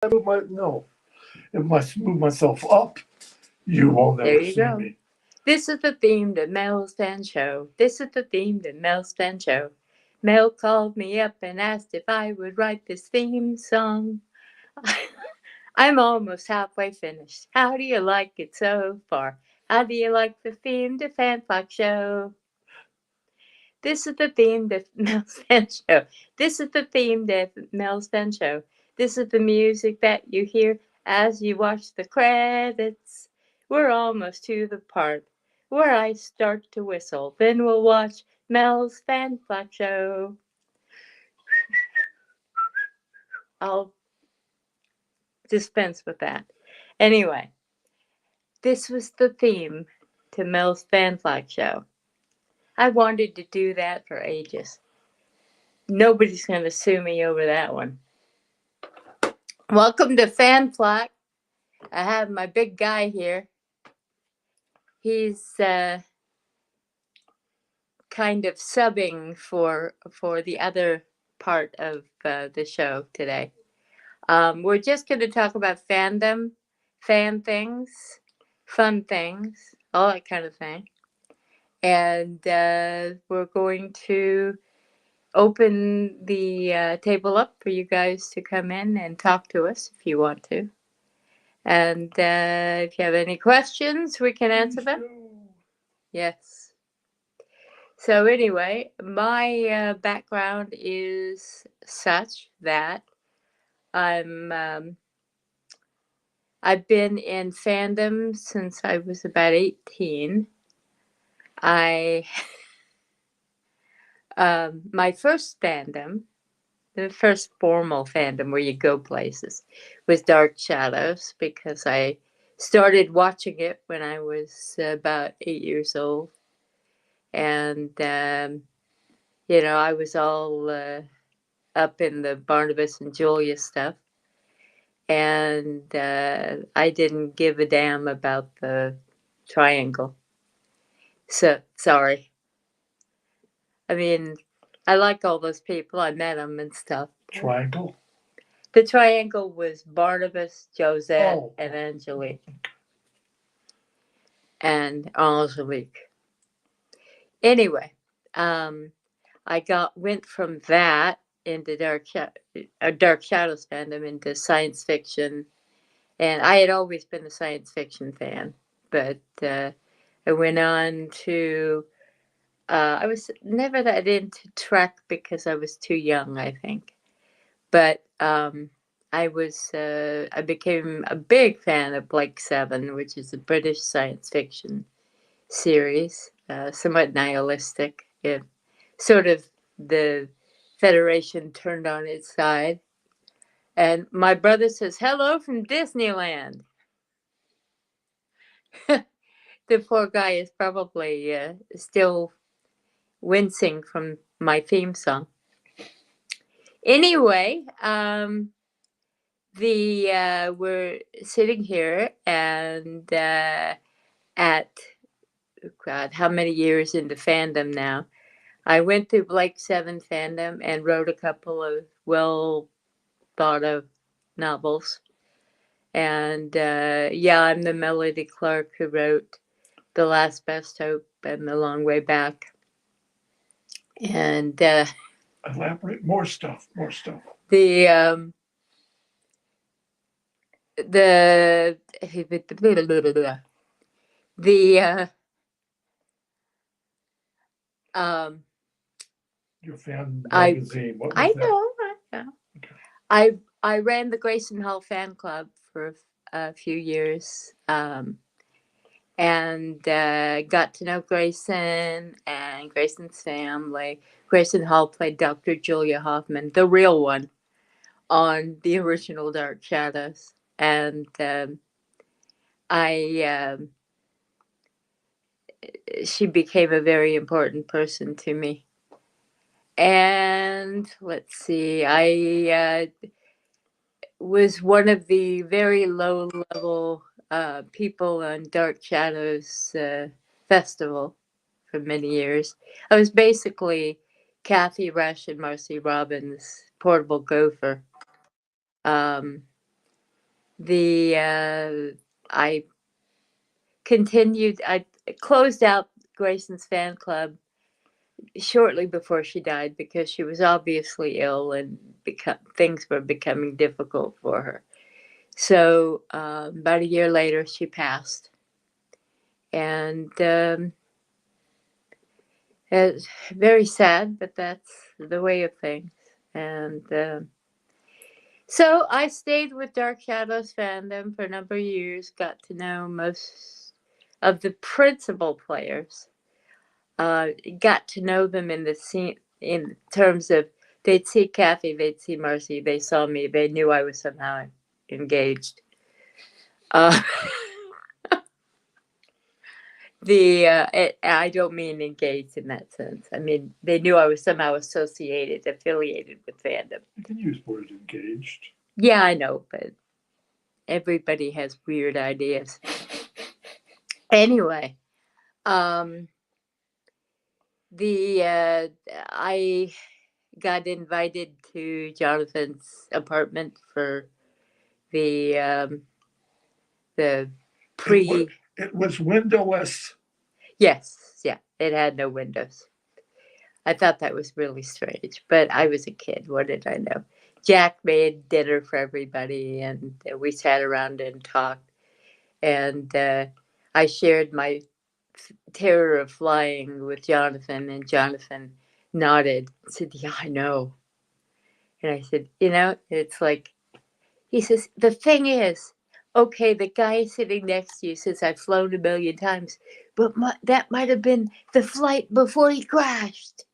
No, if I move myself up, you will There never you see go. me. This is the theme that Mel's fan show. This is the theme that Mel's fan show. Mel called me up and asked if I would write this theme song. I'm almost halfway finished. How do you like it so far? How do you like the theme to Fan Flak Show? This is the theme to Mel's Fan Show. This is the theme to Mel's Fan Show. This is the music that you hear as you watch the credits. We're almost to the part where I start to whistle. Then we'll watch Mel's Fan Flak Show. I'll dispense with that. Anyway, this was the theme to Mel's Fan Flak Show. I wanted to do that for ages. Nobody's going to sue me over that one. Welcome to Fan Flak. I have my big guy here. He's kind of subbing for the other part of the show today. We're just going to talk about fandom, fan things, fun things, all that kind of thing. And we're going to open the table up for you guys to come in and talk to us if you want to. And if you have any questions, we can answer them. Yes. So anyway, my background is such that I've been in fandom since I was about 18. I my first fandom, the first formal fandom where you go places, was Dark Shadows because I started watching it when I was about 8 years old. And, I was all up in the Barnabas and Julia stuff. And I didn't give a damn about the triangle. So, sorry. I mean, I like all those people. I met them and stuff. Triangle? The triangle was Barnabas, Josette, and Angelique. And Angelique. Anyway, I went from that into Dark Shadows fandom into science fiction, and I had always been a science fiction fan, but I went on to. I was never that into Trek because I was too young, I think, but I became a big fan of Blake Seven, which is a British science fiction series, somewhat nihilistic. It sort of the Federation turned on its side. And my brother says, "Hello from Disneyland." The poor guy is probably still wincing from my theme song. Anyway, we're sitting here and at God, how many years into fandom now? I went through Blake Seven fandom and wrote a couple of well thought of novels. And I'm the Melody Clark who wrote The Last Best Hope and The Long Way Back. And elaborate, more stuff. the your fan magazine. What was that? I know. Okay. I ran the Grayson Hall fan club for a few years. And got to know Grayson and Grayson's family. Grayson Hall played Dr. Julia Hoffman, the real one, on the original Dark Shadows. And she became a very important person to me. And let's see, I was one of the very low level people on Dark Shadows festival for many years. I was basically Kathy Rush and Marcy Robbins' portable gopher. I continued. I closed out Grayson's fan club shortly before she died because she was obviously ill and things were becoming difficult for her. So about a year later, she passed, and it's very sad, but that's the way of things. And so I stayed with Dark Shadows fandom for a number of years, got to know most of the principal players, got to know them in the scene in terms of they'd see Kathy, they'd see Marcy, they saw me, they knew I was somehow engaged. I don't mean engaged in that sense. I mean, they knew I was somehow affiliated with fandom. You can use word engaged. Yeah, I know, but everybody has weird ideas. Anyway, I got invited to Jonathan's apartment for the pre. It was windowless. Yes, yeah, it had no windows. I thought that was really strange, but I was a kid. What did I know? Jack made dinner for everybody, and we sat around and talked. And I shared my terror of flying with Jonathan, and Jonathan nodded and said, "Yeah, I know." And I said, it's like, he says, the thing is, okay, the guy sitting next to you says, I've flown 1,000,000 times, but that might have been the flight before he crashed.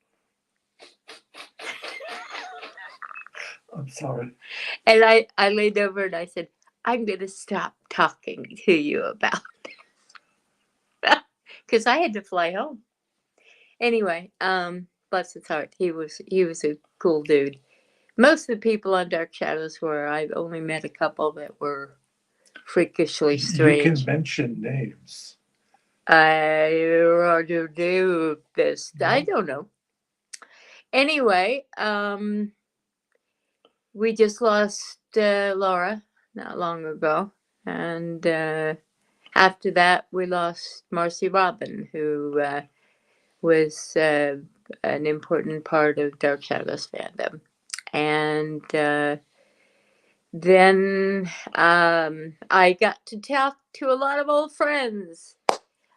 I'm sorry. And I leaned over and I said, I'm going to stop talking to you about it. Because I had to fly home. Anyway, bless his heart. He was a cool dude. Most of the people on Dark Shadows were, I've only met a couple that were freakishly strange. You can mention names. I rather do this. No. I don't know. Anyway, we just lost Laura not long ago. And after that, we lost Marcy Robin, who was an important part of Dark Shadows fandom. And then I got to talk to a lot of old friends.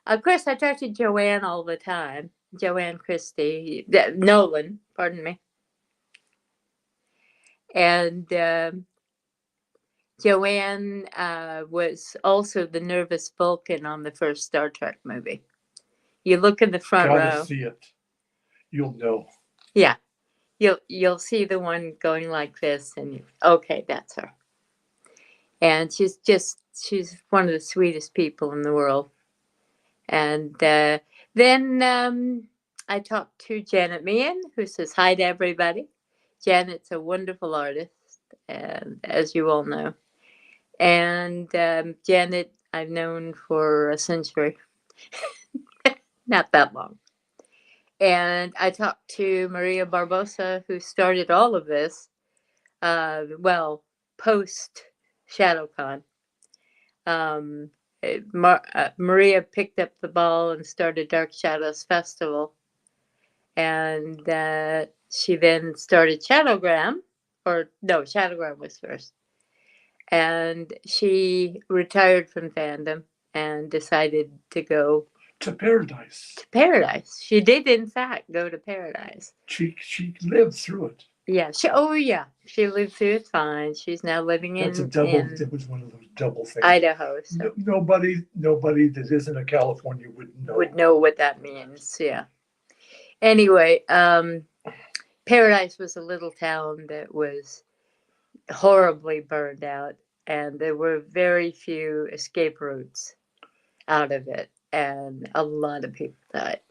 Of course, I talk to Joanne all the time. Joanne Christie, Nolan, pardon me. And Joanne was also the nervous Vulcan on the first Star Trek movie. You look in the front row. Gotta see it. You'll know. Yeah. You'll see the one going like this, and okay, that's her. And she's one of the sweetest people in the world. And then I talked to Janet Meehan, who says hi to everybody. Janet's a wonderful artist, and as you all know. And Janet, I've known for a century, not that long. And I talked to Maria Barbosa, who started all of this, post ShadowCon. Maria picked up the ball and started Dark Shadows Festival. And she then started Shadowgram, Shadowgram was first. And she retired from fandom and decided to go to Paradise. To Paradise. She did, in fact, go to Paradise. She lived through it. Yeah. She lived through it fine. She's now living It was one of those double things. Idaho. So. Nobody that isn't a California would know what that means. Yeah. Anyway, Paradise was a little town that was horribly burned out, and there were very few escape routes out of it, and a lot of people died.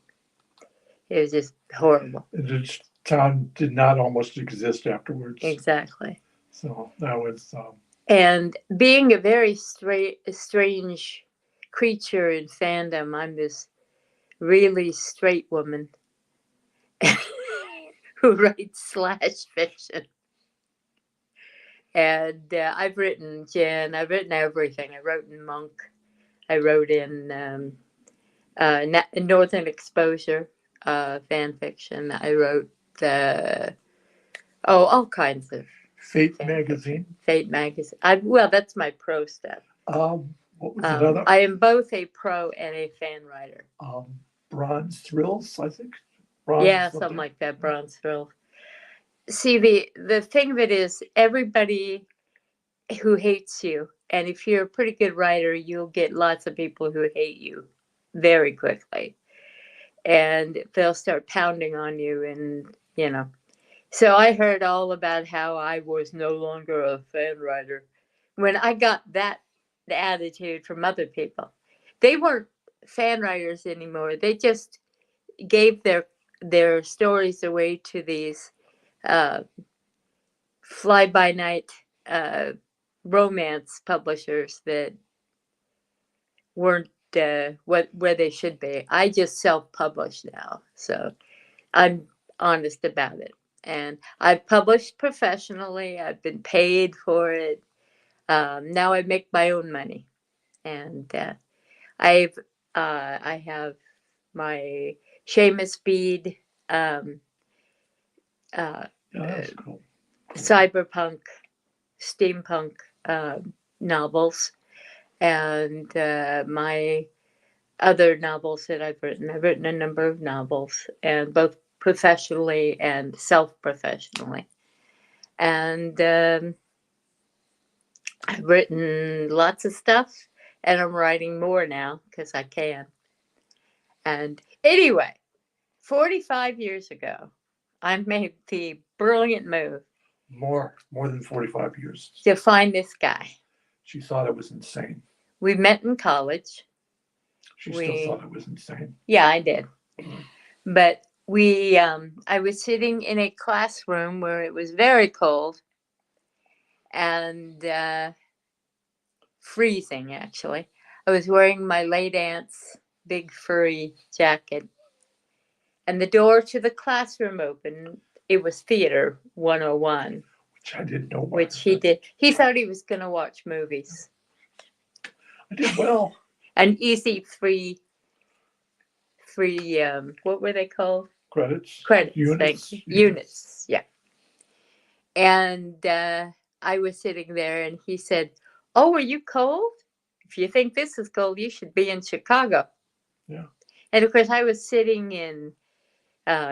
It was just horrible. The town did not almost exist afterwards. Exactly. So that was. And being a very strange creature in fandom, I'm this really straight woman who writes slash fiction. And I've written Jen. I've written everything. I wrote in Monk. I wrote in Northern Exposure fan fiction. I wrote all kinds of Fate fan magazine. fiction. Fate magazine. Well, that's my pro stuff. What was another? I am both a pro and a fan writer. Bronze Thrills, I think. Something like that. Bronze Thrills. See, the thing of it is, everybody who hates you, and if you're a pretty good writer, you'll get lots of people who hate you very quickly, and they'll start pounding on you, and So I heard all about how I was no longer a fan writer when I got the attitude from other people. They weren't fan writers anymore. They just gave their stories away to these fly-by-night romance publishers that weren't where they should be. I just self-publish now, so I'm honest about it. And I've published professionally. I've been paid for it. Now I make my own money, and I have my Seamus Bede That's cool. cyberpunk, steampunk novels, and my other novels that I've written. I've written a number of novels, and both professionally and self-professionally. And I've written lots of stuff, and I'm writing more now because I can. And anyway, 45 years ago, I made the brilliant move More than 45 years. to find this guy. She thought it was insane. We met in college. She still thought it was insane. Yeah, I did. But I was sitting in a classroom where it was very cold and freezing, actually. I was wearing my late aunt's big furry jacket, and the door to the classroom opened. It was Theater 101. Which I didn't know. Which he did. He thought he was going to watch movies. I did well. An easy free, what were they called? Credits. Units. Units, yeah. And I was sitting there, and he said, "Oh, are you cold? If you think this is cold, you should be in Chicago." Yeah. And of course, I was sitting in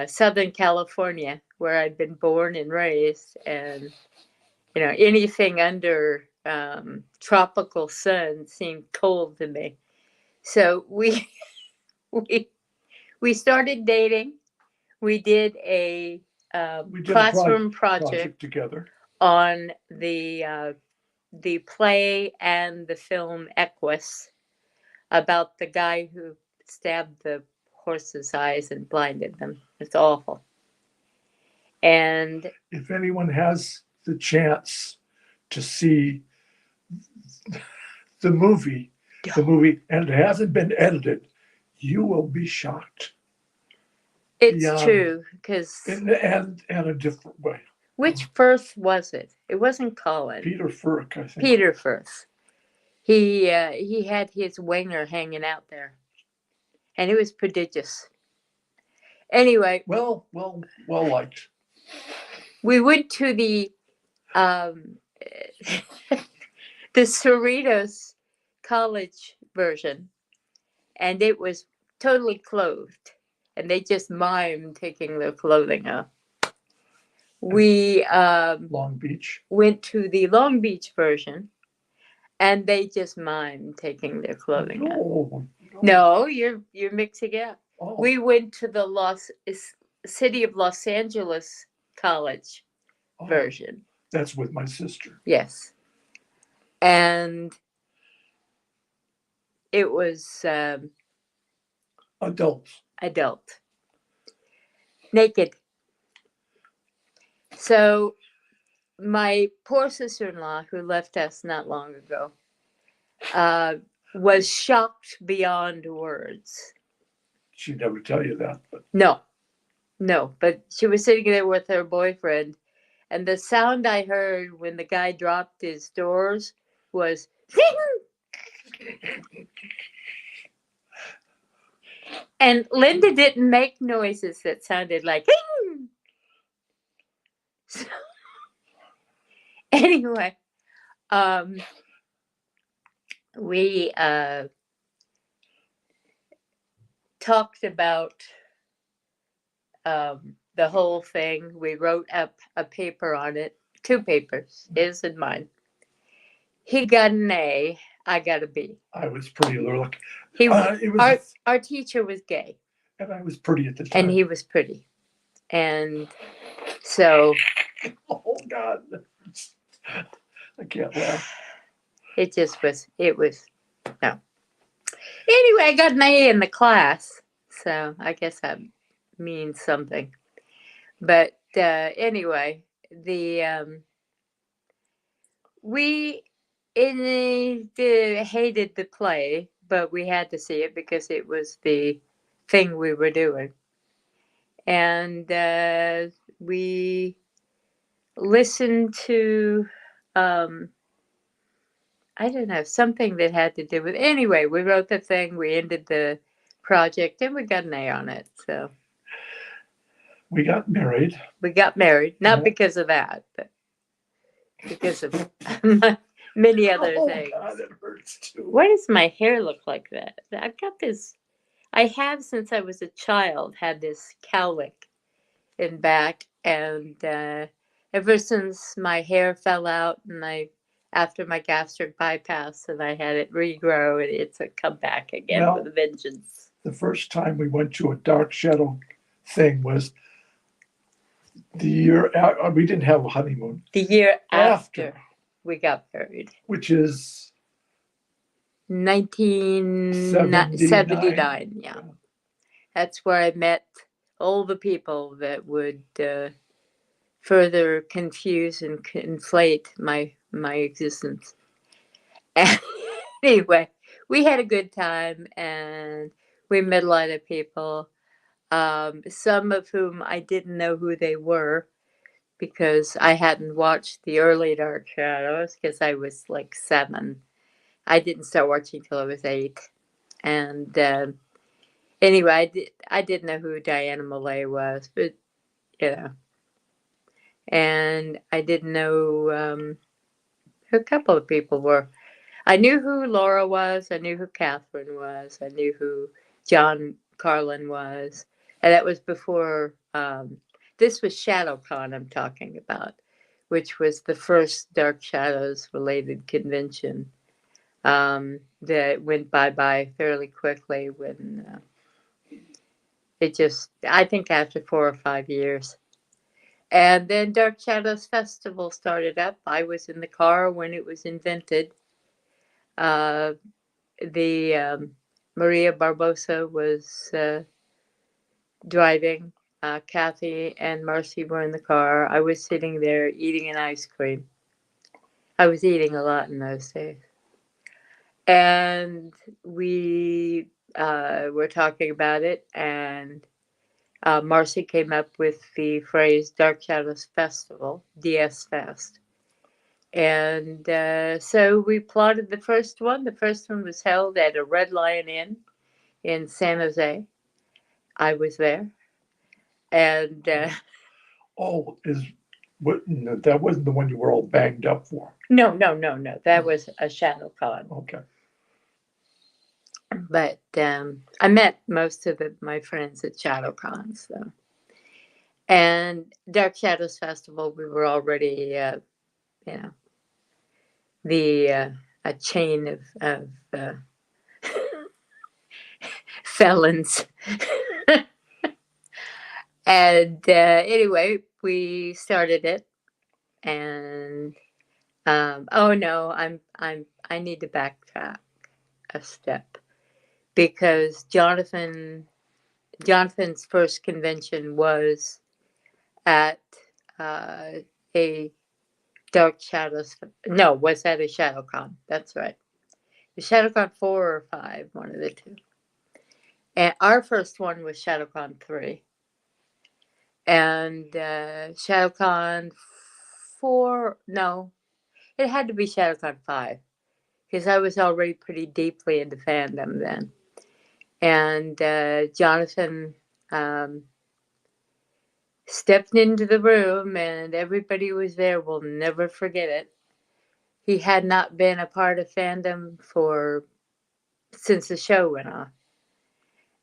Southern California, where I'd been born and raised, and anything under tropical sun seemed cold to me. So we started dating. We did a classroom project together on the play and the film Equus, about the guy who stabbed the horse's eyes and blinded them. It's awful. And if anyone has the chance to see the movie, and it hasn't been edited, you will be shocked. It's true, because and a different way. Which Firth was it? It wasn't Colin. Peter Firth, I think. Peter Firth. He had his winger hanging out there, and it was prodigious. Anyway, well liked. We went to the Cerritos College version, and it was totally clothed, and they just mimed taking their clothing off. We Long Beach went to the Long Beach version, and they just mimed taking their clothing off. No, you're mixing it up. Oh. We went to the City of Los Angeles College version. That's with my sister. Yes. And it was adult. Naked. So my poor sister-in-law, who left us not long ago, was shocked beyond words. She'd never tell you that. But. No, but she was sitting there with her boyfriend, And the sound I heard when the guy dropped his doors was and Linda didn't make noises that sounded like so, anyway, we talked about the whole thing. We wrote up a paper on it, 2 papers, his and mine. He got an A, I got a B. I was pretty look. He It was, our teacher was gay, and I was pretty at the time. and he was pretty, and so Oh God, I can't laugh. it was no. Anyway, I got an A in the class, so I guess that means something. But anyway, we hated the play, but we had to see it because it was the thing we were doing, and we listened to. I don't know, something that had to do with. Anyway, we wrote the thing, we ended the project, and we got an A on it. So we got married. We got married, not Yeah. because of that, but because of many other things. Oh God, it hurts too. Why does my hair look like that? I've got this. I have since I was a child had this cowlick in back, and ever since my hair fell out, and after my gastric bypass, and I had it regrow, and it's come back again Well, with a vengeance. The first time we went to a dark shadow thing was the year we didn't have a honeymoon. The year after we got married, which is 1979. Yeah, that's where I met all the people that would further confuse and inflate my existence. And anyway, we had a good time, and we met a lot of people, some of whom I didn't know who they were because I hadn't watched the early Dark Shadows because I was like 7. I didn't start watching till I was 8. And anyway, I didn't know who Diana Malay was, but you know. And I didn't know who a couple of people were. I knew who Laura was. I knew who Catherine was. I knew who John Carlin was. And that was before, this was ShadowCon I'm talking about, which was the first Dark Shadows related convention that went bye-bye fairly quickly when I think after 4 or 5 years. And then Dark Shadows Festival started up. I was in the car when it was invented. Maria Barbosa was driving. Kathy and Marcy were in the car. I was sitting there eating an ice cream. I was eating a lot in those days. And we were talking about it, and Marcy came up with the phrase Dark Shadows Festival, DS Fest. And so we plotted the first one. The first one was held at a Red Lion Inn in San Jose. I was there. And that wasn't the one you were all banged up for. No. That was a ShadowCon. Okay. But I met most of my friends at ShadowCon. So. And Dark Shadows Festival, we were already, a chain of felons. And anyway, we started it, and I need to backtrack a step because Jonathan's first convention was at a Dark Shadows. No, was at a ShadowCon. That's right. The ShadowCon 4 or 5, one of the two. And our first one was ShadowCon 3. And ShadowCon 4. No, it had to be ShadowCon 5 because I was already pretty deeply into fandom then. And Jonathan stepped into the room, and everybody was there. We'll never forget it. He had not been a part of fandom since the show went off.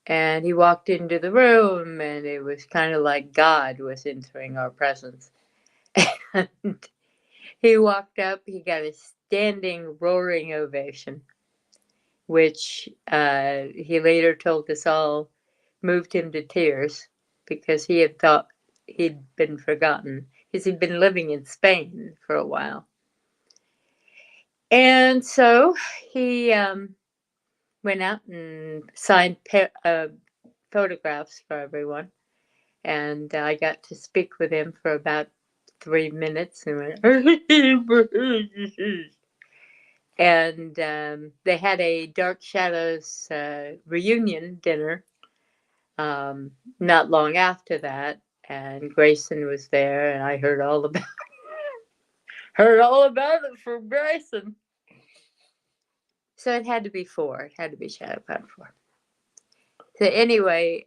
And he walked into the room, and it was kind of like God was entering our presence. And he walked up, he got a standing, roaring ovation, which he later told us all moved him to tears because he had thought he'd been forgotten because he'd been living in Spain for a while. And so he went out and signed photographs for everyone. And I got to speak with him for about 3 minutes and went, and they had a Dark Shadows reunion dinner not long after that, and Grayson was there, and I heard all about it from Grayson. So it had to be 4. It had to be ShadowCon 4. So anyway,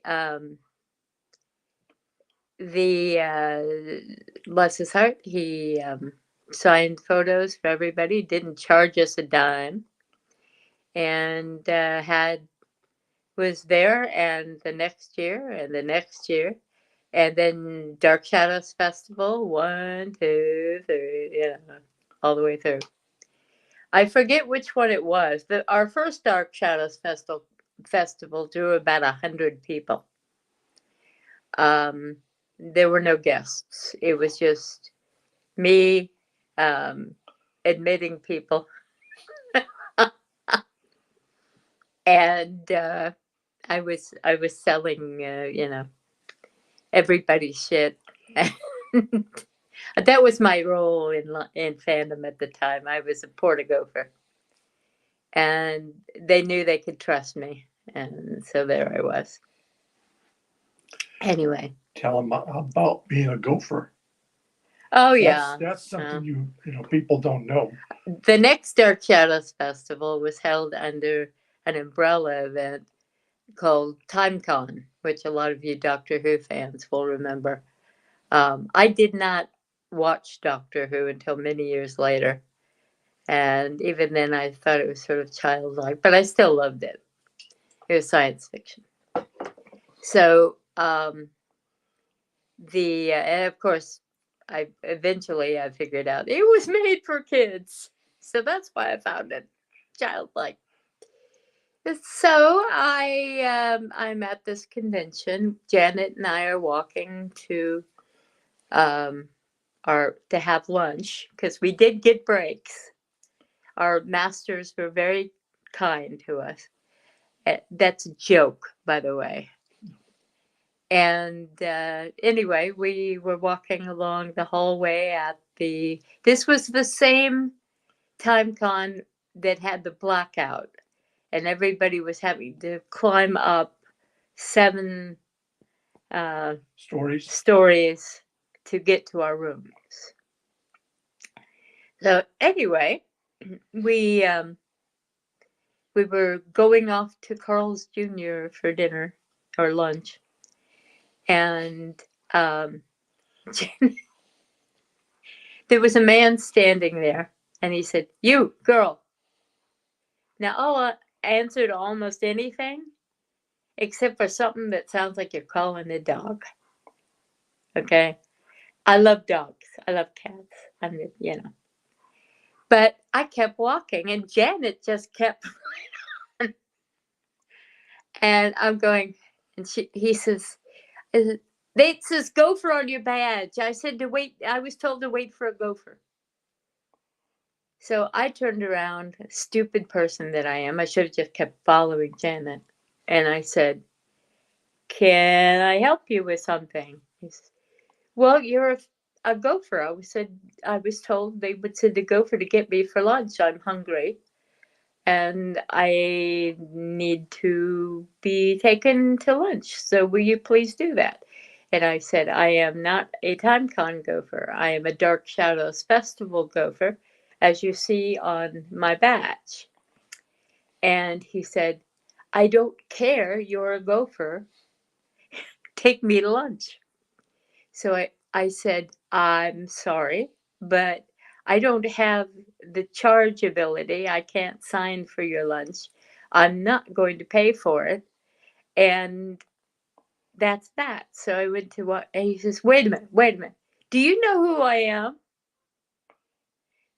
bless his heart, he signed photos for everybody, didn't charge us a dime, and was there, and the next year, and the next year, and then Dark Shadows Festival, 1, 2, 3, all the way through. I forget which one it was. Our first Dark Shadows festival drew about 100 people. There were no guests. It was just me admitting people. And I was selling, everybody's shit. That was my role in fandom at the time. I was a porta-gopher. And they knew they could trust me. And so there I was. Anyway. Tell them about being a gopher. Oh, yeah. That's something people don't know. The next Dark Shadows Festival was held under an umbrella event called TimeCon, which a lot of you Doctor Who fans will remember. I did not watch Doctor Who until many years later. And even then, I thought it was sort of childlike, but I still loved it. It was science fiction. So, and of course, I figured out it was made for kids. So that's why I found it childlike. So I'm at this convention. Janet and I are walking to have lunch because we did get breaks. Our masters were very kind to us. That's a joke, by the way. And anyway, we were walking along the hallway this was the same TimeCon that had the blackout. And everybody was having to climb up 7 stories to get to our rooms. So anyway, we were going off to Carl's Jr. for dinner or lunch. And there was a man standing there, and he said, "You, girl." Now, I answered almost anything except for something that sounds like you're calling a dog. Okay? I love dogs. I love cats. I mean, But I kept walking, and Janet just kept on. And I'm going, and he says, "It says gopher on your badge." I said to wait. I was told to wait for a gopher. So I turned around, stupid person that I am. I should have just kept following Janet. And I said, "Can I help you with something?" He said, "Well, you're a gopher." I was told they would send a gopher to get me for lunch. I'm hungry. And I need to be taken to lunch. So will you please do that? And I said, I am not a TimeCon gopher. I am a Dark Shadows Festival gopher, as you see on my badge. And he said, I don't care. You're a gopher. Take me to lunch. So I said, I'm sorry, but I don't have the charge ability. I can't sign for your lunch. I'm not going to pay for it. And that's that. So I went to what, and he says, wait a minute. Do you know who I am?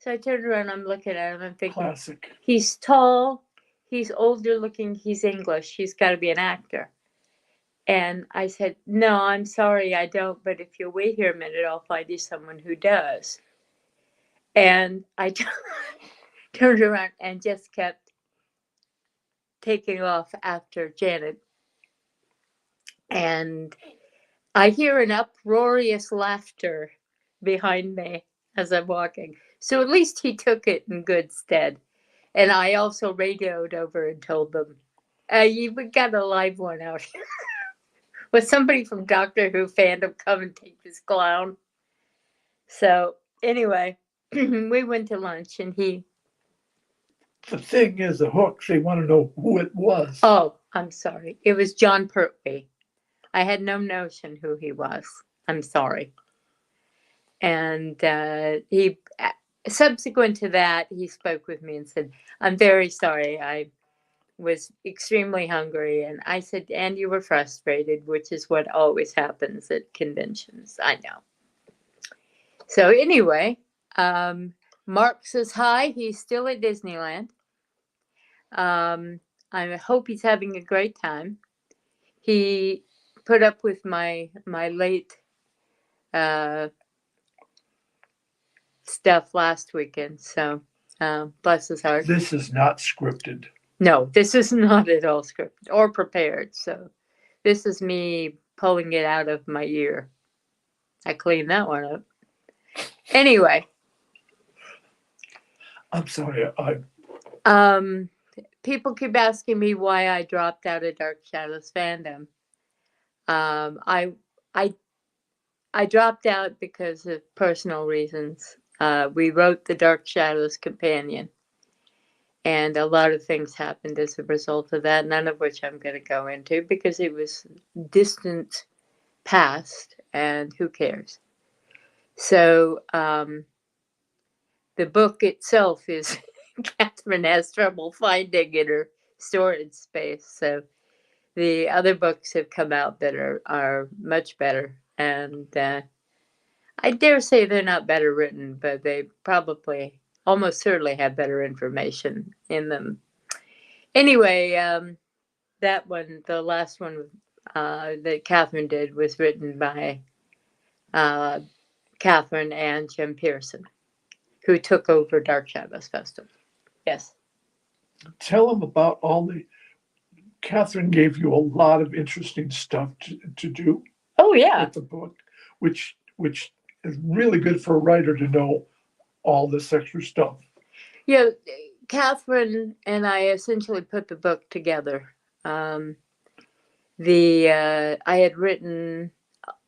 So I turned around, I'm looking at him, I'm thinking, Classic. he's tall, he's older looking, he's English, he's got to be an actor. And I said, no, I'm sorry, I don't, but if you'll wait here a minute, I'll find you someone who does. And I turned around and just kept taking off after Janet. And I hear an uproarious laughter behind me as I'm walking. So at least he took it in good stead. And I also radioed over and told them, we got a live one out here. Will somebody from Doctor Who fandom come and take this clown? So anyway, we went to lunch and he... The thing is, the hooks, they want to know who it was. Oh, I'm sorry. It was John Pertwee. I had no notion who he was. I'm sorry. And he, subsequent to that, he spoke with me and said, I'm very sorry. I was extremely hungry. And I said, and you were frustrated, which is what always happens at conventions. I know. So anyway, Mark says hi. He's still at Disneyland. I hope he's having a great time. He put up with my late stuff last weekend. So bless his heart. This is not scripted. No, this is not at all scripted or prepared. So this is me pulling it out of my ear. I cleaned that one up. Anyway. I'm sorry. People keep asking me why I dropped out of Dark Shadows fandom. I dropped out because of personal reasons. We wrote the Dark Shadows Companion, and a lot of things happened as a result of that, none of which I'm going to go into because it was distant past, and who cares? So the book itself is Catherine has trouble finding in her storage space. So the other books have come out that are much better. And I dare say they're not better written, but they probably almost certainly have better information in them. Anyway, that one, the last one that Catherine did, was written by Catherine and Jim Pearson, who took over Dark Shadows Festival. Yes. Tell them about all the... Catherine gave you a lot of interesting stuff to do. Oh, yeah. With the book, which is really good for a writer to know all this extra stuff. Yeah, Catherine and I essentially put the book together. I had written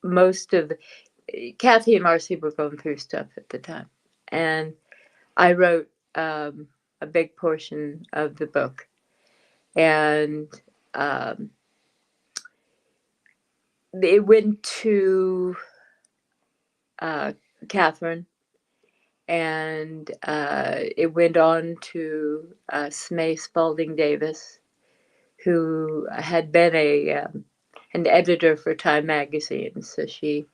most of Kathy and Marcy were going through stuff at the time, and I wrote a big portion of the book, and it went to Catherine, and it went on to Smay Spalding Davis, who had been an editor for Time magazine. So she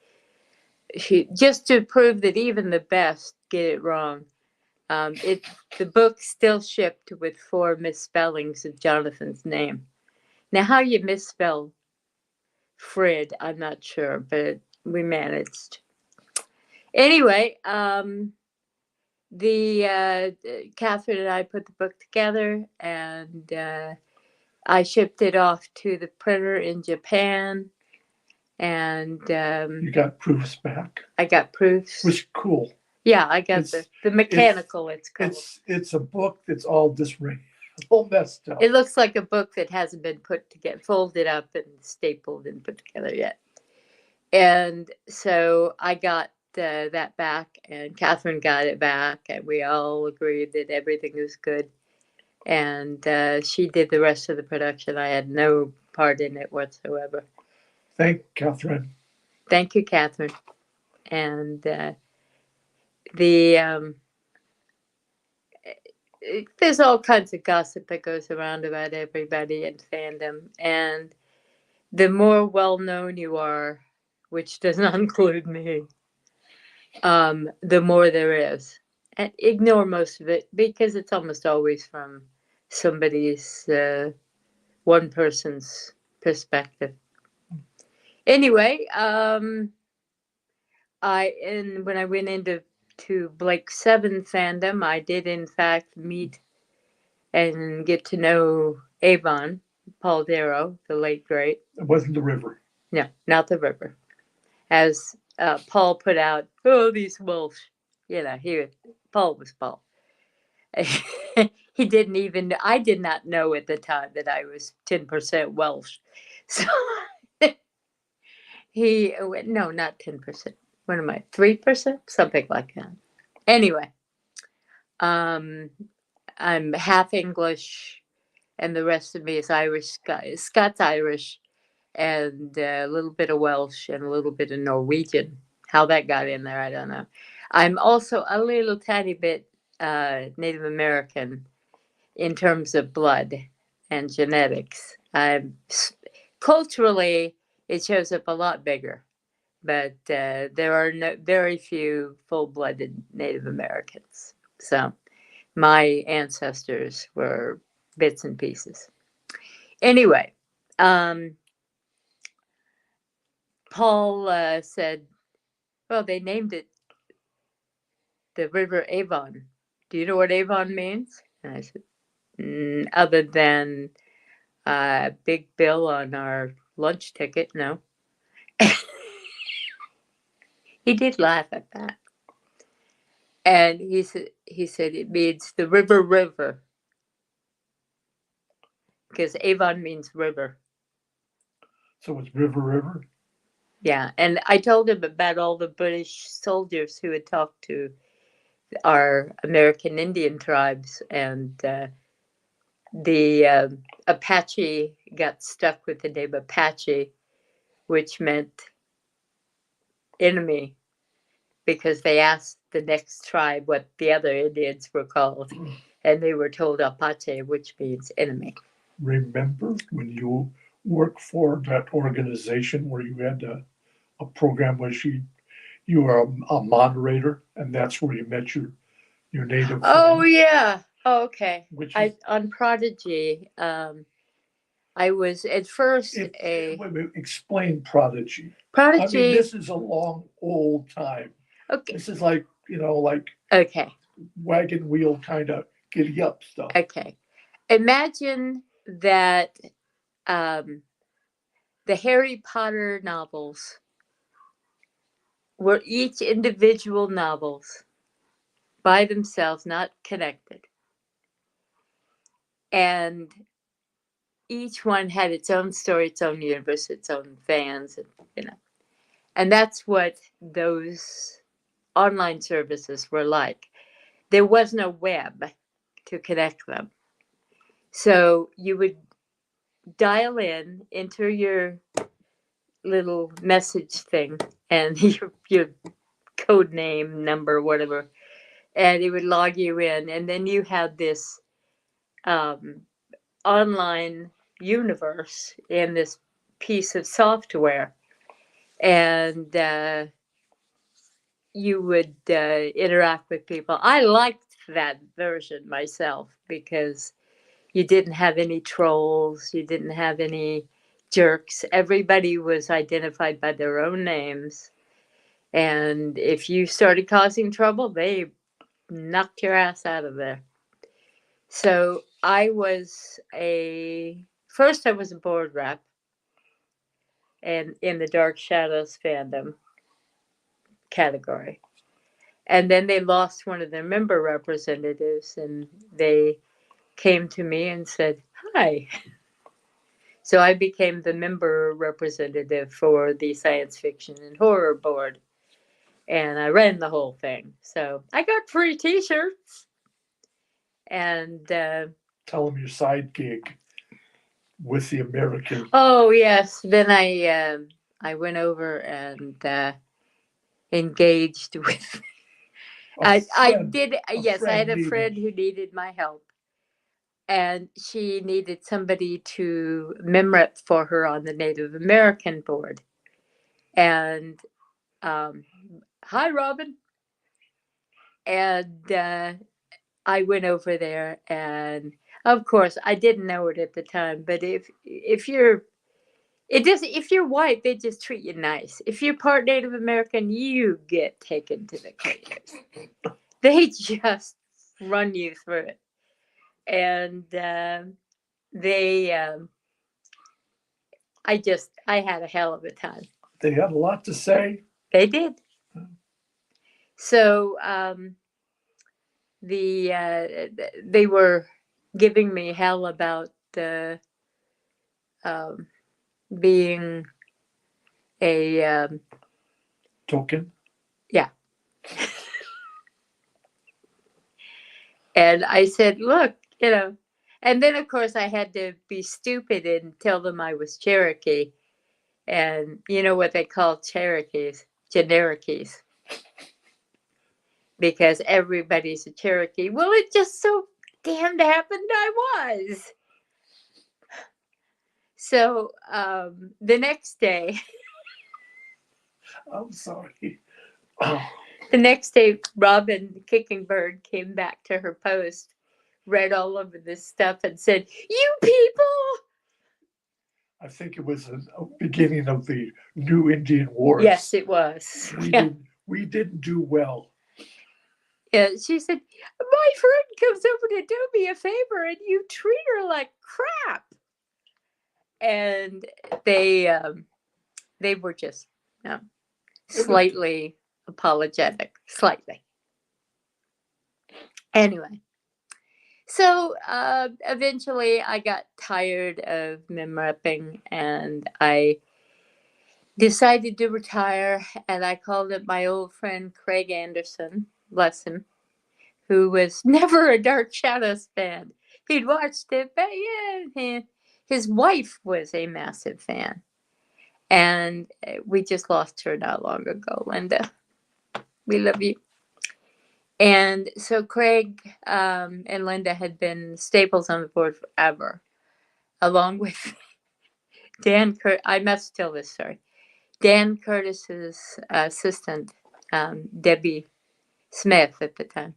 just to prove that even the best get it wrong. The book still shipped with 4 misspellings of Jonathan's name. Now, how you misspell Fred, I'm not sure, but we managed. Anyway, Catherine and I put the book together, and I shipped it off to the printer in Japan, and you got proofs back. I got proofs. Which is cool. Yeah, I got the mechanical. It's cool. It's a book that's all disarranged, all messed up. It looks like a book that hasn't been put together, folded up and stapled and put together yet. And so I got that back, and Catherine got it back, and we all agreed that everything was good. And she did the rest of the production. I had no part in it whatsoever. Thank Catherine. Thank you, Catherine. And the there's all kinds of gossip that goes around about everybody in fandom, and the more well known you are, which does not include me, the more there is. And ignore most of it because it's almost always from somebody's one person's perspective. Anyway, when I went into Blake 7 fandom, I did in fact meet and get to know Avon, Paul Darrow, the late great. It wasn't the river. No, not the river. As Paul put out, oh, these Welsh. Paul was Paul. He didn't even, I did not know at the time that I was 10% Welsh. So no, not 10%. What am I, 3%? Something like that. Anyway, I'm half English, and the rest of me is Irish, Scots Irish, and a little bit of Welsh and a little bit of Norwegian. How that got in there, I don't know. I'm also a little tiny bit Native American in terms of blood and genetics. Culturally, it shows up a lot bigger, but there are very few full-blooded Native Americans. So my ancestors were bits and pieces. Anyway, Paul said, well, they named it the River Avon. Do you know what Avon means? And I said, other than big bill on our lunch ticket, no. He did laugh at that. And he said it means the river. Because Avon means river. So it's river. Yeah, and I told him about all the British soldiers who had talked to our American Indian tribes, and the Apache got stuck with the name Apache, which meant enemy, because they asked the next tribe what the other Indians were called, and they were told Apache, which means enemy. Remember when you worked for that organization where you had a program where you were a moderator, and that's where you met your native Oh, friend? yeah. Oh, okay. Which is, On Prodigy, I was at first explain Prodigy. Prodigy. I mean, this is a long, old time. Okay. This is like Okay. wagon wheel kind of giddy up stuff. Okay. Imagine that the Harry Potter novels were each individual novels by themselves, not connected. And each one had its own story, its own universe, its own fans, And that's what those online services were like. There was no web to connect them. So you would dial in, enter your little message thing and your code name, number, whatever, and it would log you in. And then you had this online universe in this piece of software. And you would interact with people. I liked that version myself because you didn't have any trolls, you didn't have any jerks. Everybody was identified by their own names. And if you started causing trouble, they knocked your ass out of there. So I was first I was a board rep and in the Dark Shadows fandom category. And then they lost one of their member representatives, and they came to me and said, hi, So I became the member representative for the science fiction and horror board. And I ran the whole thing. So I got free t-shirts. And Tell them your side gig with the American. oh yes, then I went over and engaged with. I did. Yes, I had a friend who needed my help, and she needed somebody to memrep for her on the Native American board. And hi, Robin. And I went over there, and of course, I didn't know it at the time. But if you're if you're white, they just treat you nice. If you're part Native American, you get taken to the cleaners. They just run you through it, and they. I had a hell of a time. They had a lot to say. They did. So they were giving me hell about being a token. Yeah. And I said, look, and then of course I had to be stupid and tell them I was Cherokee. And you know what they call Cherokees? Generikees. Because everybody's a Cherokee. Well, it just so damned happened I was. So the next day. I'm sorry. The next day, Robin Kicking Bird came back to her post, read all over this stuff, and said, "You people!" I think it was the beginning of the new Indian Wars. Yes, it was. We didn't do well. Yeah, she said, "My friend comes over to do me a favor, and you treat her like crap." And they were just slightly apologetic, slightly. Anyway, so eventually I got tired of memrepping, and I decided to retire. And I called up my old friend Craig Anderson, bless him, who was never a Dark Shadows fan. He'd watched it, but yeah, his wife was a massive fan. And we just lost her not long ago, Linda. We love you. And so Craig and Linda had been staples on the board forever, along with Dan I must tell this story. Dan Curtis's assistant, Debbie Smith at the time.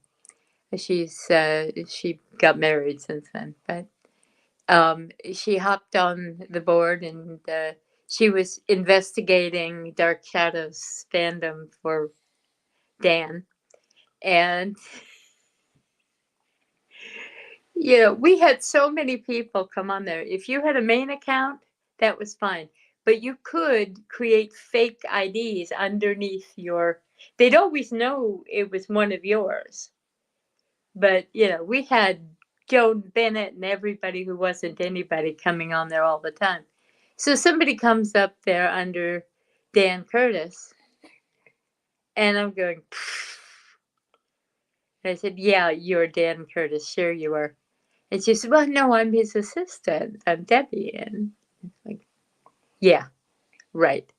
She got married since then, but she hopped on the board, and she was investigating Dark Shadows fandom for Dan. And we had so many people come on there. If you had a main account, that was fine. But you could create fake IDs underneath they'd always know it was one of yours. But, we had Joan Bennett and everybody who wasn't anybody coming on there all the time. So somebody comes up there under Dan Curtis, and I'm going, pfft. And I said, "Yeah, you're Dan Curtis. Sure you are." And she said, "Well, no, I'm his assistant. I'm Debbie." And it's like, yeah, right.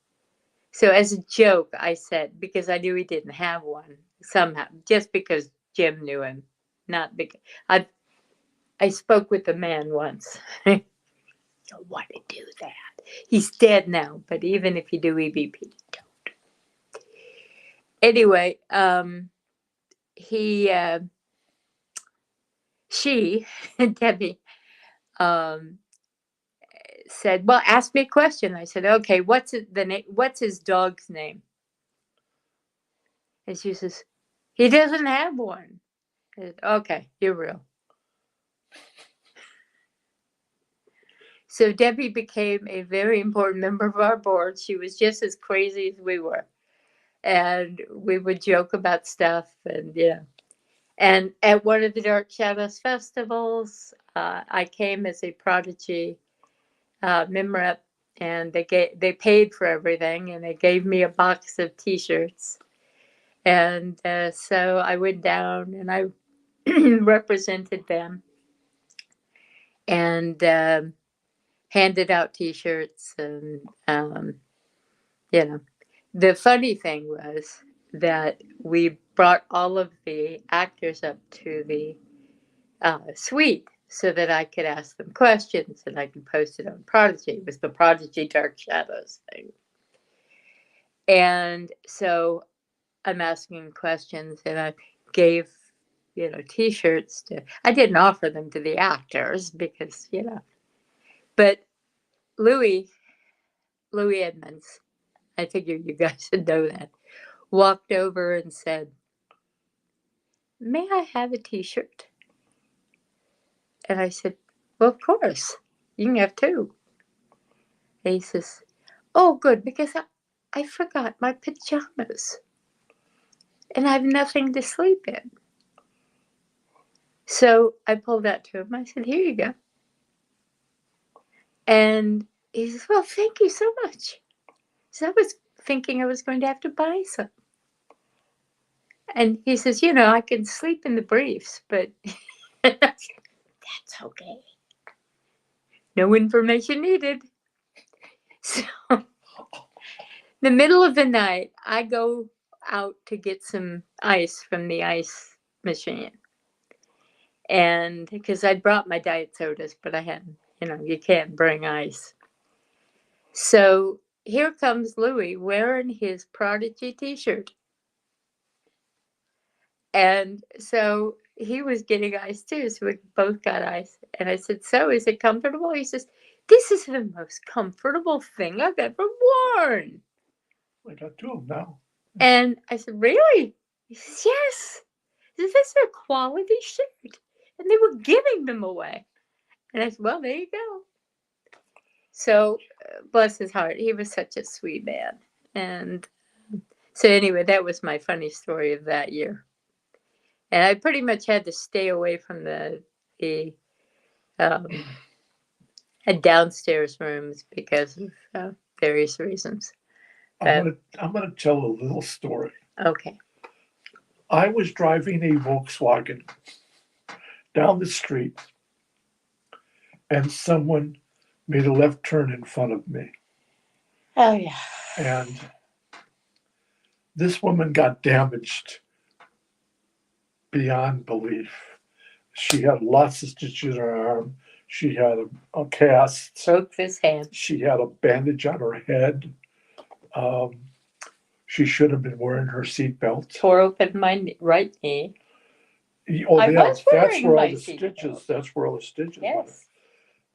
So as a joke, I said, because I knew he didn't have one somehow, just because Jim knew him, not because I spoke with the man once. I don't want to do that. He's dead now, but even if you do EVP, don't. Anyway, she, Debbie, said, "Well, ask me a question." I said, "Okay, what's his dog's name?" And she says, "He doesn't have one." I said, "Okay, you're real." So Debbie became a very important member of our board. She was just as crazy as we were. And we would joke about stuff, and And at one of the Dark Shadows festivals, I came as a prodigy MIMREP, and they paid for everything, and they gave me a box of T-shirts. And so I went down and I represented them and handed out T-shirts. And, the funny thing was that we brought all of the actors up to the suite so that I could ask them questions and I could post it on Prodigy. It was the Prodigy Dark Shadows thing. And so I'm asking questions, and I gave, T-shirts I didn't offer them to the actors because, but Louis Edmonds, I figured you guys would know that, walked over and said, "May I have a T-shirt?" And I said, "Well, of course, you can have two." And he says, "Oh, good, because I forgot my pajamas and I have nothing to sleep in." So I pulled that to him. I said, "Here you go." And he says, "Well, thank you so much." So I was thinking I was going to have to buy some. And he says, "I can sleep in the briefs, but that's okay. No information needed." So the middle of the night, I go out to get some ice from the ice machine. And because I brought my diet sodas, but I hadn't, you can't bring ice. So here comes Louis wearing his Prodigy T-shirt. And so he was getting ice too. So we both got ice. And I said, "So is it comfortable?" He says, "This is the most comfortable thing I've ever worn." I got two of them now. And I said, "Really?" He says, "Yes." He says, "This is a quality shirt." And they were giving them away. And I said, "Well, there you go." So bless his heart. He was such a sweet man. And so anyway, that was my funny story of that year. And I pretty much had to stay away from the downstairs rooms because of various reasons. I'm gonna tell a little story. Okay. I was driving a Volkswagen down the street, and someone made a left turn in front of me. Oh, yeah. And this woman got damaged beyond belief. She had lots of stitches in her arm. She had a cast. Broke this hand. She had a bandage on her head. She should have been wearing her seatbelt. Tore open my right knee. Oh, I yeah, was that's wearing where all my the seatbelt. stitches. That's where all the stitches were. Yes.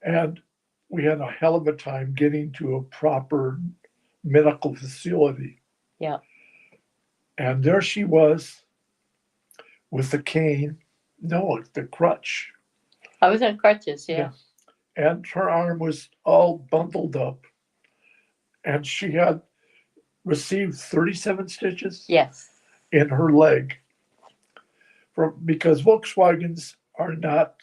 And we had a hell of a time getting to a proper medical facility. Yeah. And there she was with the cane, no, the crutch. I was on crutches, yeah. And her arm was all bundled up. And she had received 37 stitches Yes. in her leg. Because Volkswagens are not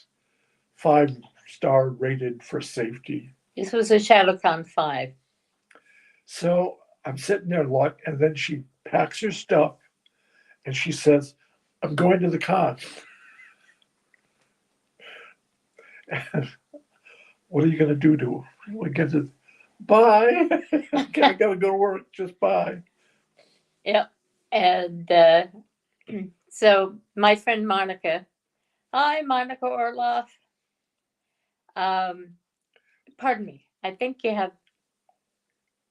5-star rated for safety. This was a Shadowcon 5. So I'm sitting there, and then she packs her stuff and she says, "I'm going to the con." And what are you going to do to her? We get to, bye. I got to go to work. Just bye. Yep. And so my friend Monica, hi, Monica Orloff. Pardon me. I think you have,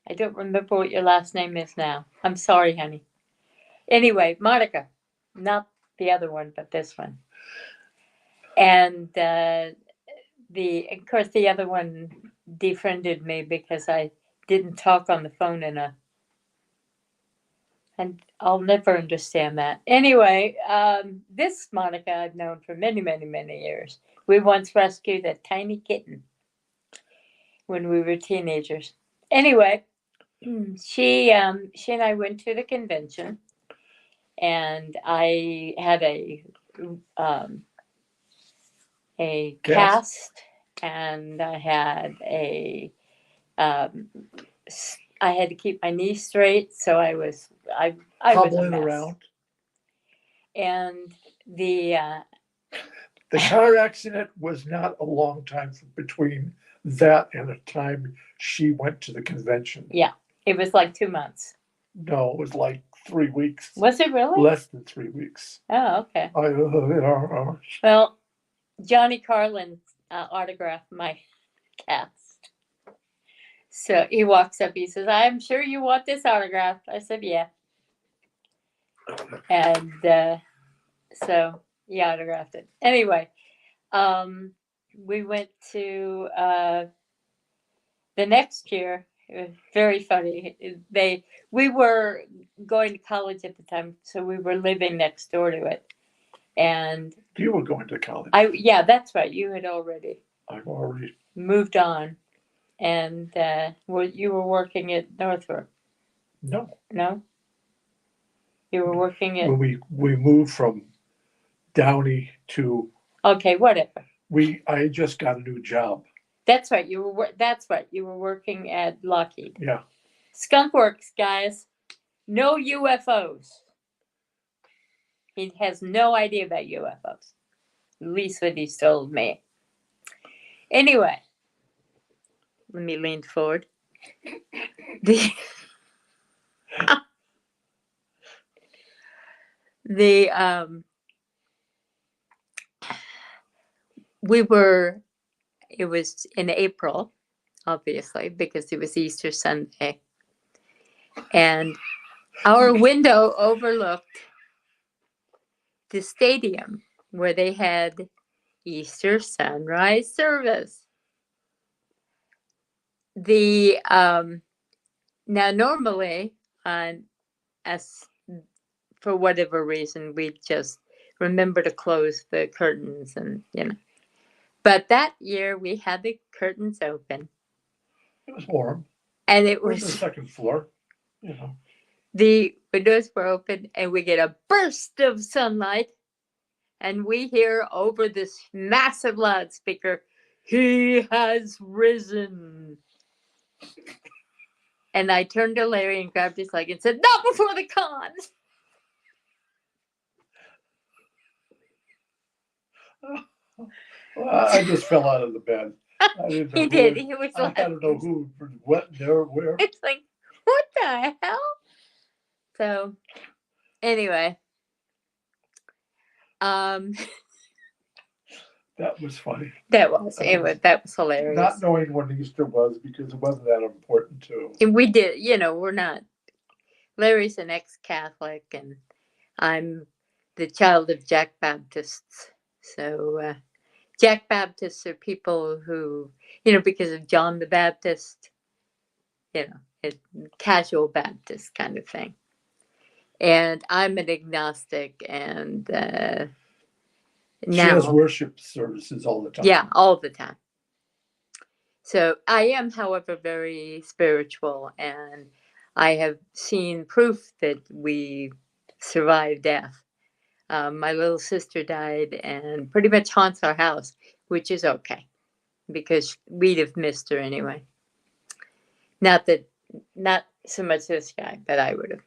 I don't remember what your last name is now. I'm sorry, honey. Anyway, Monica, not the other one, but this one. And of course, the other one defriended me because I didn't talk on the phone enough. And I'll never understand that. Anyway, this Monica I've known for many, many, many years. We once rescued a tiny kitten when we were teenagers. Anyway, she and I went to the convention, and I had a cast, and I had a I had to keep my knee straight, so I was a Hobbling mess. around. And the The car accident was not a long time between that and the time she went to the convention. yeah, it was like 2 months. No, it was like 3 weeks. Was it really? Less than 3 weeks. Oh, okay. Well, Johnny Carlin autographed my cast. So he walks up, he says, "I'm sure you want this autograph." I said, "Yeah." And so he autographed it. Anyway, we went to the next year. It was very funny. We were going to college at the time, so we were living next door to it. And you were going to college. Yeah, that's right. You had already. I've already moved on, and you were working at Northrop. No. You were working at. When we moved from Downey to. Okay, whatever. I just got a new job. That's right. That's right. You were working at Lockheed. Yeah. Skunk Works, guys. No UFOs. He has no idea about UFOs. At least what he's told me. Anyway, let me lean forward. It was in April, obviously, because it was Easter Sunday. And our window overlooked the stadium where they had Easter sunrise service. Now normally, as for whatever reason, we just remember to close the curtains and But that year we had the curtains open. It was warm. And it was the second floor. The windows were open and we get a burst of sunlight. And we hear over this massive loudspeaker, "He has risen." And I turned to Larry and grabbed his leg and said, "Not before the cons." Well, I just fell out of the bed. He did. He was I don't know who, what, there, where. It's like, what the hell? So, anyway. That was funny. That was hilarious. Not knowing when Easter was because it wasn't that important too. And we did, we're not. Larry's an ex-Catholic and I'm the child of Jack Baptists. So Jack Baptists are people who, because of John the Baptist, casual Baptist kind of thing. And I'm an agnostic and she has worship services all the time. Yeah, all the time. So I am, however, very spiritual, and I have seen proof that we survived death. My little sister died and pretty much haunts our house, which is okay, because we'd have missed her anyway. Not so much this guy, but I would have.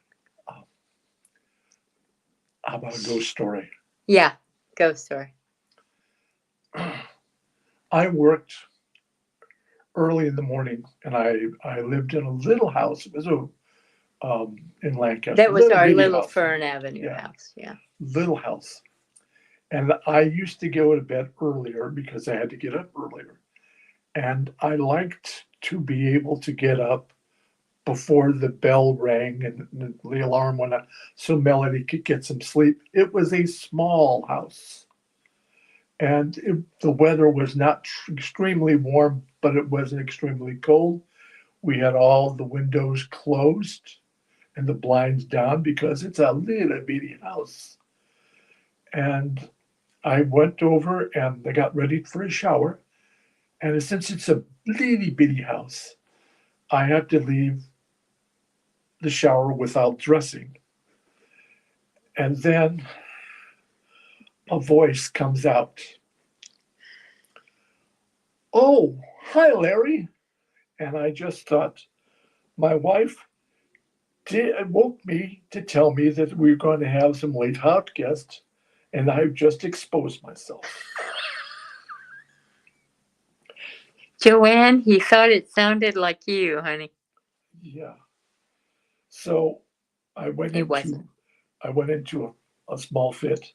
How about a ghost story? Yeah, ghost story. I worked early in the morning, and I lived in a little house. It was in Lancaster. That was our little house. Fern Avenue house. Yeah. Little house. And I used to go to bed earlier because I had to get up earlier. And I liked to be able to get up before the bell rang and the alarm went on so Melody could get some sleep. It was a small house. And the weather was not extremely warm, but it wasn't extremely cold. We had all the windows closed and the blinds down because it's a little bitty house. And I went over and I got ready for a shower. And since it's a little bitty house, I had to leave the shower without dressing. And then a voice comes out. "Oh, hi, Larry. And I just thought, my wife woke me to tell me that we were going to have some late hot guests, and I've just exposed myself. Joanne, he thought it sounded like you, honey. Yeah. So I went It into wasn't. I went into a small fit,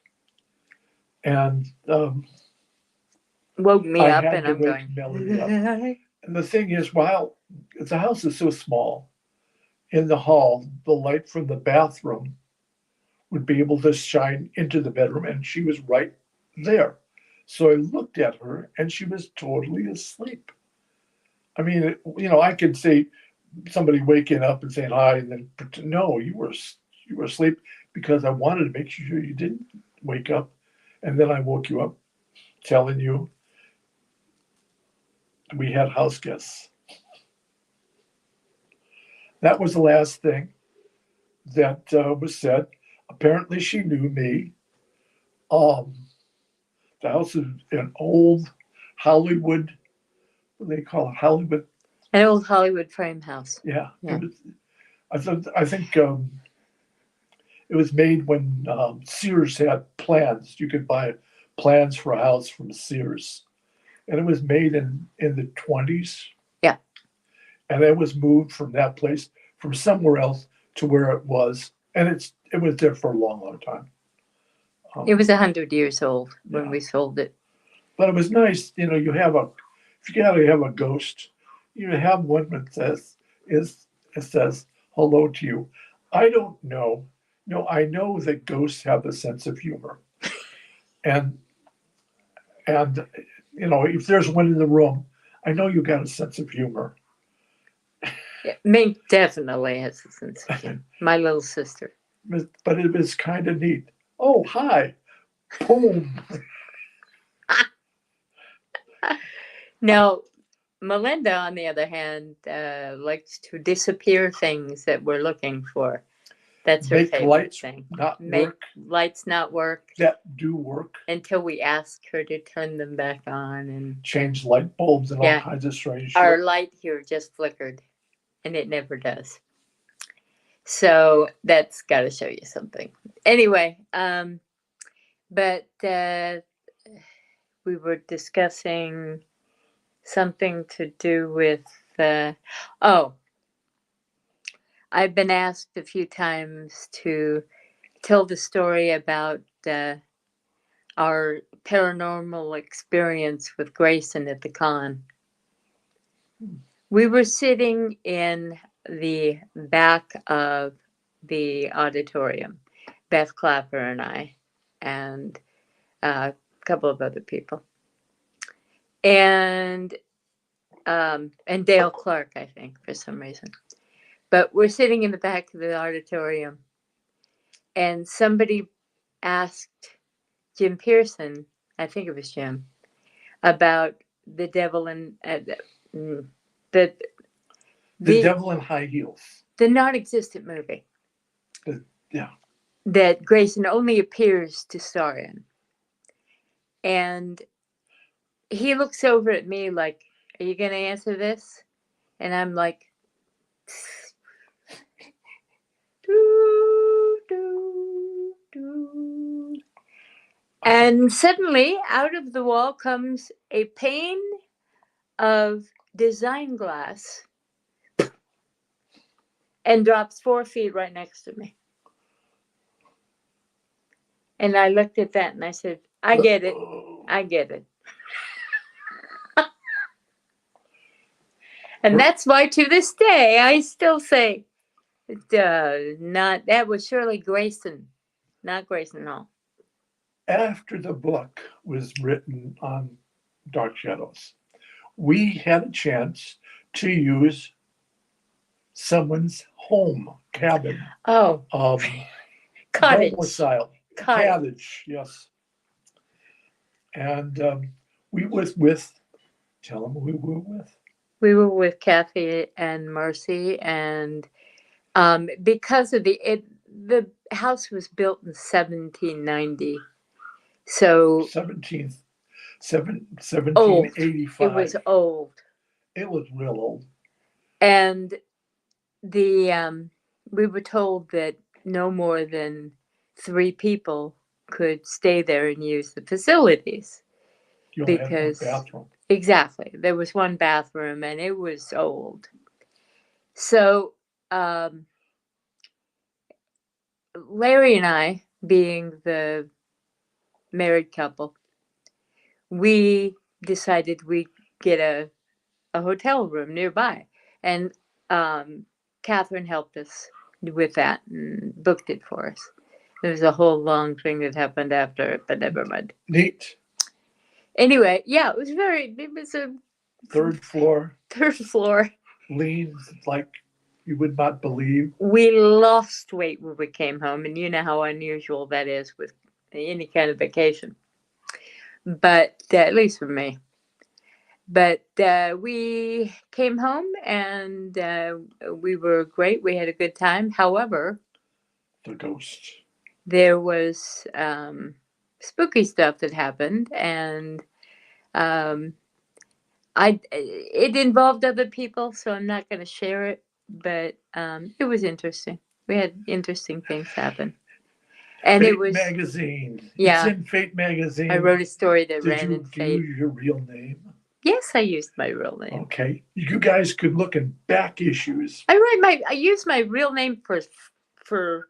and Woke me I up had and to I'm wake going. Melanie up. And the thing is, while the house is so small, in the hall, the light from the bathroom would be able to shine into the bedroom, and she was right there. So I looked at her, and she was totally asleep. I mean, I could say somebody waking up and saying hi, and then no, you were asleep because I wanted to make sure you didn't wake up, and then I woke you up, telling you we had house guests. That was the last thing that was said. Apparently, she knew me. Um, the house is an old Hollywood. What do they call it? Hollywood. An old Hollywood frame house. Yeah. Yeah. I think it was made when Sears had plans. You could buy plans for a house from Sears, and it was made in the 20s. Yeah. And it was moved from that place from somewhere else to where it was, and it was there for a long, long time. It was 100 years old when Yeah. we sold it. But it was nice, if you gotta have a ghost, you have one that says hello to you. I don't know. No, I know that ghosts have a sense of humor, and if there's one in the room, I know you got a sense of humor. Yeah, Mink definitely has a sense of humor. My little sister. But it was kind of neat. Oh, hi, boom. Now, Melinda, on the other hand, likes to disappear things that we're looking for. That's her Make favorite lights thing. not Make work lights not work that do work. until we ask her to turn them back on. And Change light bulbs and Yeah. all kinds of strange our shit. light here just flickered, and it never does. So that's got to show you something. Anyway, but we were discussing something to do with I've been asked a few times to tell the story about our paranormal experience with Grayson at the con. We were sitting in the back of the auditorium, Beth Clapper and I, and a couple of other people, and Dale Clark, I think, for some reason. But we're sitting in the back of the auditorium, and somebody asked Jim Pearson, I think it was Jim, about the devil and the Devil in High Heels. the non-existent movie. Yeah. That Grayson only appears to star in. And he looks over at me like, "Are you going to answer this?" And I'm like, doo, doo, doo. And suddenly, out of the wall comes a pane of design glass and drops 4 feet right next to me. And I looked at that and I said, I get it. I get it. And that's why to this day, I still say, that was Shirley Grayson, not Grayson Hall. After the book was written on Dark Shadows, we had a chance to use someone's home cabin. Oh, cottage. Domicile. Cottage, yes. And we was with, tell them who we were with. We were with Kathy and Mercy, and because of the house was built in 1790, so 1785. It was old. It was real old. And the we were told that no more than 3 people could stay there and use the facilities. You only had one Because bathroom. exactly, there was one bathroom and it was old. So Larry and I, being the married couple, we decided we'd get a hotel room nearby. And Catherine helped us with that and booked it for us. There was a whole long thing that happened after it, but never mind. Neat. Anyway, yeah, it was a Third floor, third floor. lean like you would not believe. We lost weight when we came home, and you know how unusual that is with any kind of vacation. But at least for me. But we came home and we were great. We had a good time. However, The ghost. there was spooky stuff that happened, and it involved other people, so I'm not going to share it. But it was interesting. We had interesting things happen, and Fate it was magazine. yeah. It's in Fate magazine. I wrote a story that Did ran you in Fate. use your real name? Yes, I used my real name. Okay. You guys could look in back issues. I use my real name for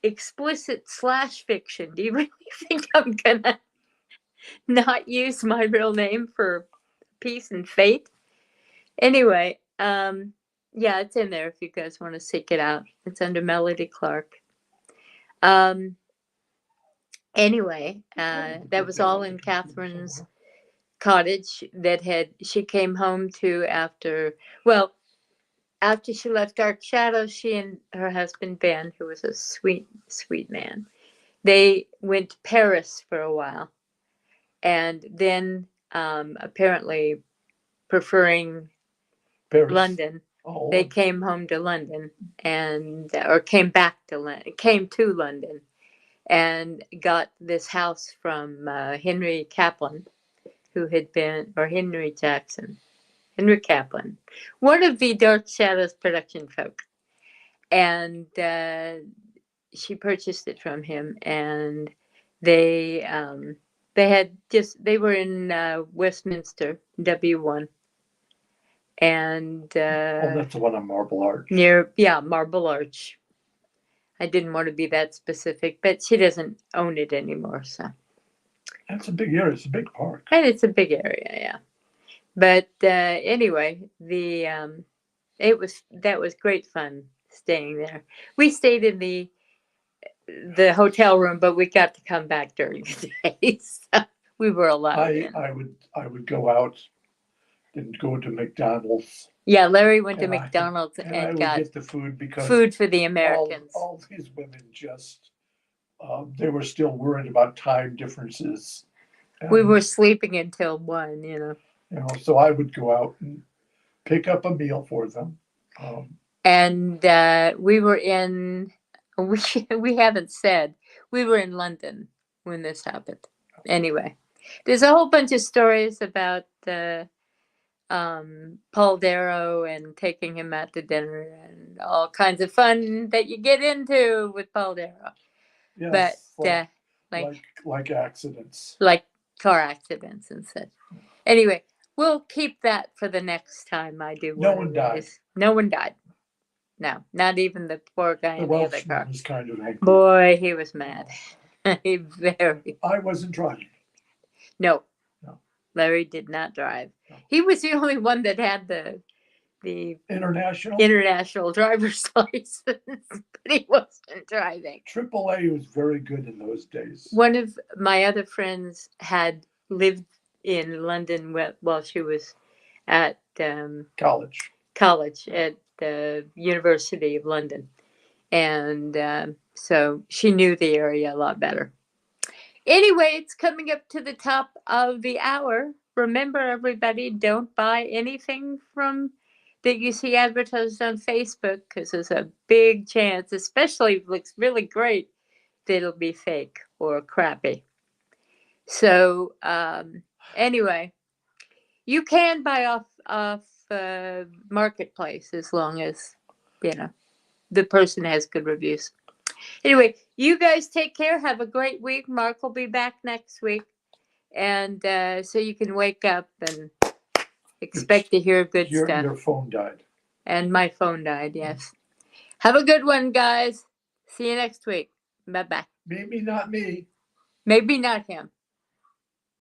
explicit / fiction. Do you really think I'm gonna not use my real name for peace and fate? Anyway, yeah, it's in there if you guys want to seek it out. It's under Melody Clark. Anyway, that was all in Catherine's cottage that she came home to after she left Dark Shadows. She and her husband Ben, who was a sweet man, they went to Paris for a while, and then apparently preferring Paris. London, Oh. they came home to London came to London and got this house from Henry Kaplan, who had been, or Henry Kaplan, one of the Dark Shadows production folk. And she purchased it from him, and they were in Westminster, W1. And that's the one on Marble Arch. Marble Arch. I didn't want to be that specific, but she doesn't own it anymore, so. That's a big area. It's a big park. And it's a big area, yeah. But anyway, that was great fun staying there. We stayed in the hotel room, but we got to come back during the day, so we were allowed. I would go out and go to McDonald's. Yeah, Larry went to McDonald's and got get the food because food for the Americans. All these women just they were still worried about time differences. We were sleeping until 1, you know. So I would go out and pick up a meal for them. And we were in. We haven't said we were in London when this happened. Anyway, there's a whole bunch of stories about Paul Darrow and taking him out to dinner and all kinds of fun that you get into with Paul Darrow. Yes, but like accidents, like car accidents and such. Anyway, we'll keep that for the next time I do. No one died. No one died. No, not even the poor guy in the other car. Was kind of angry. Boy, he was mad. Very. I wasn't driving. No. Larry did not drive. No. He was the only one that had the international driver's license, but he wasn't driving. AAA was very good in those days. One of my other friends had lived in London while she was at college at the University of London, and so she knew the area a lot better. Anyway, it's coming up to the top of the hour. Remember, everybody, don't buy anything that you see advertised on Facebook, because there's a big chance, especially if it looks really great, that it'll be fake or crappy. So anyway, you can buy off marketplace as long as, the person has good reviews. Anyway, you guys take care. Have a great week. Mark will be back next week. And so you can wake up and expect to hear good stuff. Your phone died. And my phone died, yes. Have a good one, guys. See you next week. Bye-bye. Maybe not me. Maybe not him.